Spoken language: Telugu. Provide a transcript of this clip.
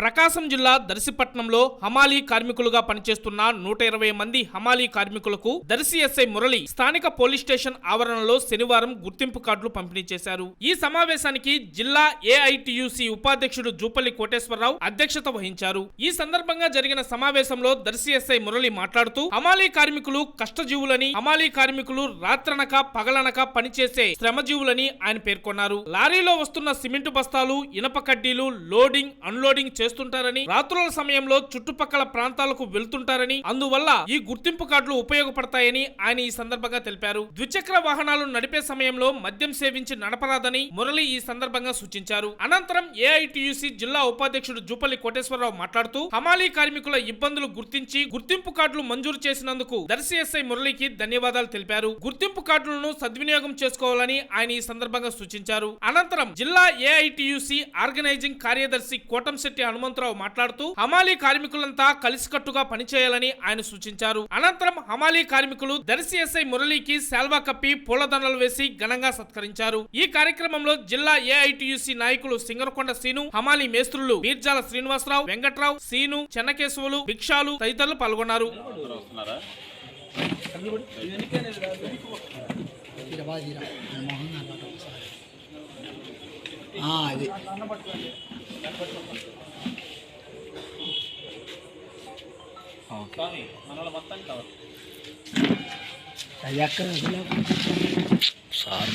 ప్రకాశం జిల్లా దర్శిపట్నంలో హమాలీ కార్మికులుగా పనిచేస్తున్న 120 మంది హమాలీ కార్మికులకు దర్శి ఎస్ఐ మురళి స్థానిక పోలీస్ స్టేషన్ ఆవరణలో శనివారం గుర్తింపు కార్డులు పంపిణీ చేశారు. ఈ సమావేశానికి జిల్లా ఏఐటియుసి ఉపాధ్యక్షుడు జూపల్లి కోటేశ్వరరావు అధ్యక్షత వహించారు. ఈ సందర్భంగా జరిగిన సమావేశంలో దర్శి ఎస్ఐ మురళి మాట్లాడుతూ హమాలీ కార్మికులు కష్టజీవులని, హమాలీ కార్మికులు రాత్రనక పగలనక పనిచేసే శ్రమజీవులని ఆయన పేర్కొన్నారు. లారీలో వస్తున్న సిమెంటు బస్తాలు, ఇనప కడ్డీలు లోడింగ్, అన్లోడింగ్ చేస్తుంటారని, రాత్రుల సమయంలో చుట్టుపక్కల ప్రాంతాలకు వెళ్తుంటారని, అందువల్ల ఈ గుర్తింపు కార్డులు ఉపయోగపడతాయని ఆయన ఈ సందర్భంగా తెలిపారు. ద్విచక్ర వాహనాలు నడిపే సమయంలో మద్యం సేవించి నడపరాదని మురళి ఈ సందర్భంగా సూచించారు. అనంతరం ఏఐటియుసి జిల్లా ఉపాధ్యక్షుడు జూపల్లి కోటేశ్వరరావు మాట్లాడుతూ హమాలీ కార్మికుల ఇబ్బందులు గుర్తించి గుర్తింపు కార్డులు మంజూరు చేసినందుకు దర్శి ఎస్ఐ మురళికి ధన్యవాదాలు తెలిపారు. గుర్తింపు కార్డులను సద్వినియోగం చేసుకోవాలని ఆయన ఈ సందర్భంగా సూచించారు. అనంతరం జిల్లా ఏఐటియుసి ఆర్గనైజింగ్ కార్యదర్శి కోటంశెట్టి హనుమంతరావు మాట్లాడుతూ హమాలీ కార్మికులంతా కలిసికట్టుగా పనిచేయాలని ఆయన సూచించారు. అనంతరం హమాలీ కార్మికులు దర్శి ఎస్ఐ మురళికి శాల్వా కప్పి పూలదండలు వేసి ఘనంగా సత్కరించారు. ఈ కార్యక్రమంలో జిల్లా ఏఐటియుసి నాయకులు సింగరకొండ శ్రీను, హమాలీ మేస్త్రులు మీర్జాల శ్రీనివాసరావు, వెంకట్రావు, సీను, చెన్నకేశవులు, భిక్షాలు తదితరులు పాల్గొన్నారు. అది ఎక్కడ సార్